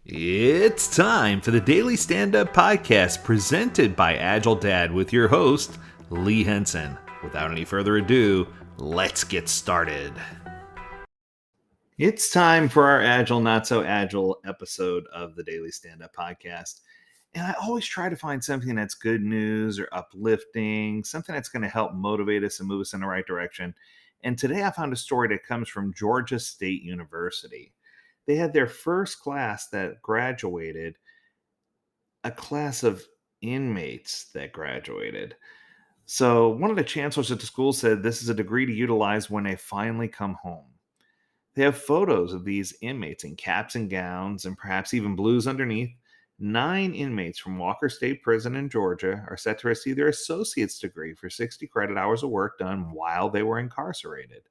It's time for the Daily Stand Up Podcast presented by Agile Dad with your host, Lee Henson. Without any further ado, let's get started. It's time for our Agile, Not So Agile episode of the Daily Stand Up Podcast. And I always try to find something that's good news or uplifting, something that's going to help motivate us and move us in the right direction. And today I found a story that comes from Georgia State University. They had their first class that graduated, a class of inmates that graduated. So one of the chancellors at the school said this is a degree to utilize when they finally come home. They have photos of these inmates in caps and gowns and perhaps even blues underneath. 9 inmates from Walker State Prison in Georgia are set to receive their associate's degree for 60 credit hours of work done while they were incarcerated.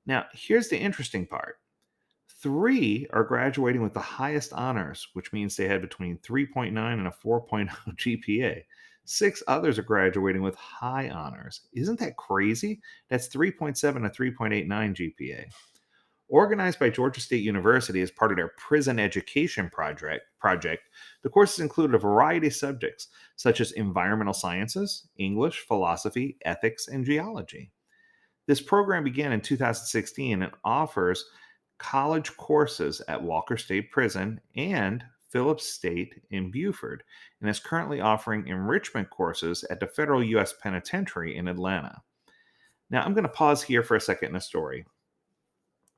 Now, here's the interesting part. 3 are graduating with the highest honors, which means they had between 3.9 and a 4.0 GPA. 6 others are graduating with high honors. Isn't that crazy? That's 3.7 to 3.89 GPA. Organized by Georgia State University as part of their prison education project, the courses included a variety of subjects such as environmental sciences, English, philosophy, ethics, and geology. This program began in 2016 and offers college courses at Walker State Prison and Phillips State in Buford, and is currently offering enrichment courses at the federal U.S. Penitentiary in Atlanta. Now, I'm going to pause here for a second in the story.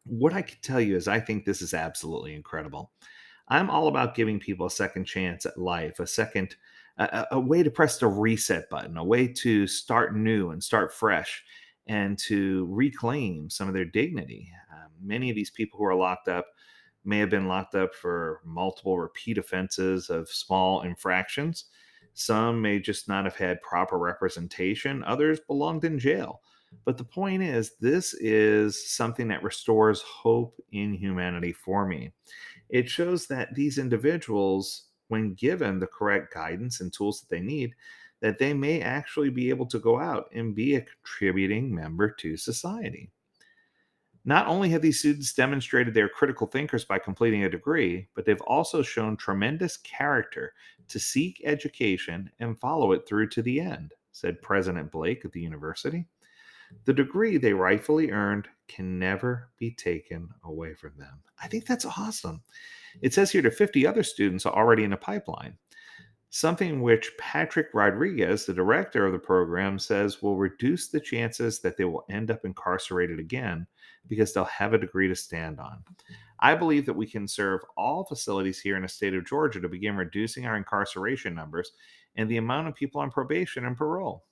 What I can tell you is I think this is absolutely incredible. I'm all about giving people a second chance at life, a way to press the reset button, a way to start new and start fresh and to reclaim some of their dignity. Many of these people who are locked up may have been locked up for multiple repeat offenses of small infractions. Some may just not have had proper representation. Others belonged in jail. But the point is, this is something that restores hope in humanity for me. It shows that these individuals, when given the correct guidance and tools that they need, that they may actually be able to go out and be a contributing member to society. Not only have these students demonstrated they're critical thinkers by completing a degree, but they've also shown tremendous character to seek education and follow it through to the end, said President Blake of the university. The degree they rightfully earned can never be taken away from them. I think that's awesome. It says here that 50 other students are already in the pipeline, something which Patrick Rodriguez, the director of the program, says will reduce the chances that they will end up incarcerated again because they'll have a degree to stand on. I believe that we can serve all facilities here in the state of Georgia to begin reducing our incarceration numbers and the amount of people on probation and parole.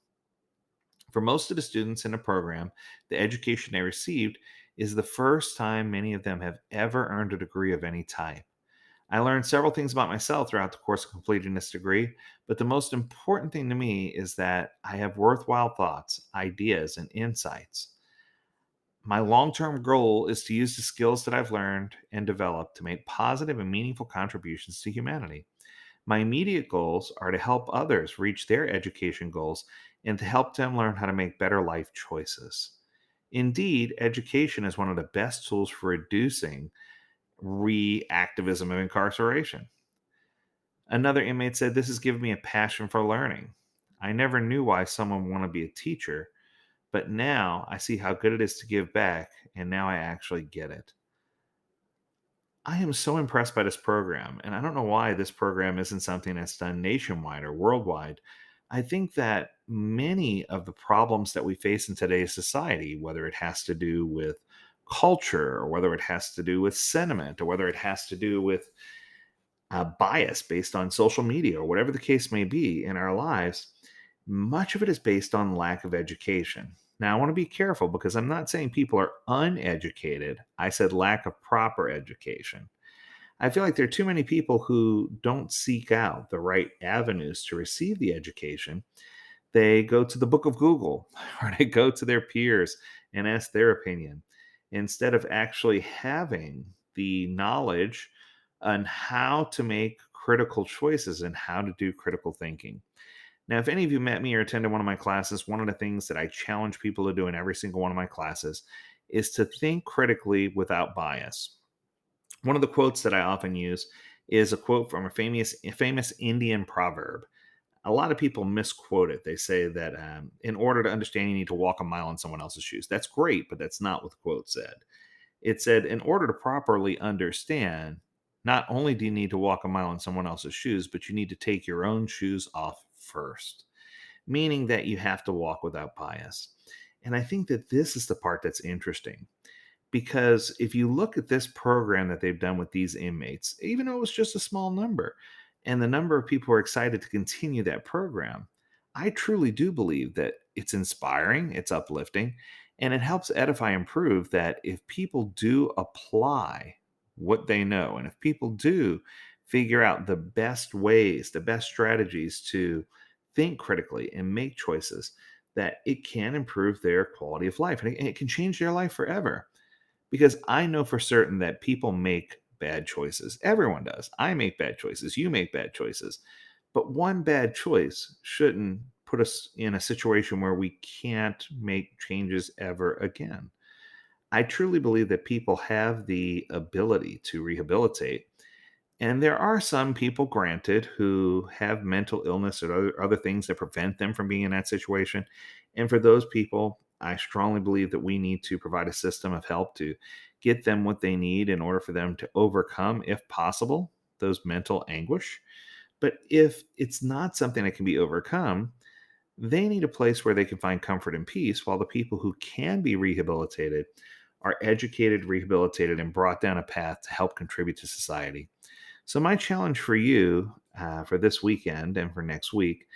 For most of the students in the program, the education they received is the first time many of them have ever earned a degree of any type. I learned several things about myself throughout the course of completing this degree, but the most important thing to me is that I have worthwhile thoughts, ideas, and insights. My long term goal is to use the skills that I've learned and developed to make positive and meaningful contributions to humanity. My immediate goals are to help others reach their education goals and to help them learn how to make better life choices. Indeed, education is one of the best tools for reducing reactivism of incarceration. Another inmate said, "This has given me a passion for learning. I never knew why someone would want to be a teacher, but now I see how good it is to give back, and now I actually get it." I am so impressed by this program, and I don't know why this program isn't something that's done nationwide or worldwide. I think that many of the problems that we face in today's society, whether it has to do with culture, or whether it has to do with sentiment, or whether it has to do with bias based on social media, or whatever the case may be in our lives, much of it is based on lack of education. Now, I want to be careful because I'm not saying people are uneducated. I said lack of proper education. I feel like there are too many people who don't seek out the right avenues to receive the education. They go to the book of Google or they go to their peers and ask their opinion instead of actually having the knowledge on how to make critical choices and how to do critical thinking. Now, if any of you met me or attended one of my classes, one of the things that I challenge people to do in every single one of my classes is to think critically without bias. One of the quotes that I often use is a quote from a famous Indian proverb. A lot of people misquote it. They say that in order to understand, you need to walk a mile in someone else's shoes. That's great, but that's not what the quote said. It said, in order to properly understand, not only do you need to walk a mile in someone else's shoes, but you need to take your own shoes off first, meaning that you have to walk without bias. And I think that this is the part that's interesting because if you look at this program that they've done with these inmates, even though it was just a small number, and the number of people who are excited to continue that program, I truly do believe that it's inspiring, it's uplifting, and it helps edify and prove that if people do apply what they know, and if people do figure out the best ways, the best strategies to think critically and make choices, that it can improve their quality of life and it can change their life forever. Because I know for certain that people make bad choices. Everyone does. I make bad choices. You make bad choices. But one bad choice shouldn't put us in a situation where we can't make changes ever again. I truly believe that people have the ability to rehabilitate. And there are some people, granted, who have mental illness or other things that prevent them from being in that situation. And for those people, I strongly believe that we need to provide a system of help to get them what they need in order for them to overcome, if possible, those mental anguish. But if it's not something that can be overcome, they need a place where they can find comfort and peace, while the people who can be rehabilitated are educated, rehabilitated, and brought down a path to help contribute to society. So, my challenge for you for this weekend and for next week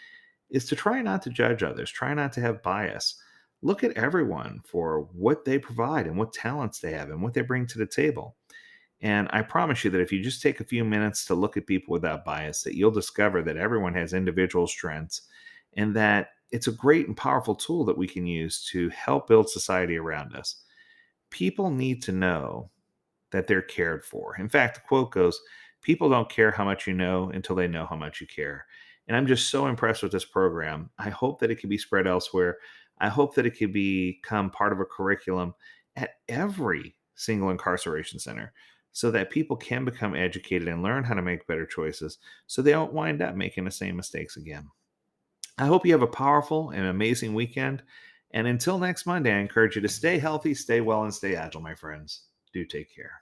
is to try not to judge others, try not to have bias. Look at everyone for what they provide and what talents they have and what they bring to the table. And I promise you that if you just take a few minutes to look at people without bias, that you'll discover that everyone has individual strengths and that it's a great and powerful tool that we can use to help build society around us. People need to know that they're cared for. In fact, the quote goes, people don't care how much you know until they know how much you care. And I'm just so impressed with this program. I hope that it can be spread elsewhere. I hope that it can become part of a curriculum at every single incarceration center so that people can become educated and learn how to make better choices so they don't wind up making the same mistakes again. I hope you have a powerful and amazing weekend. And until next Monday, I encourage you to stay healthy, stay well, and stay agile, my friends. Do take care.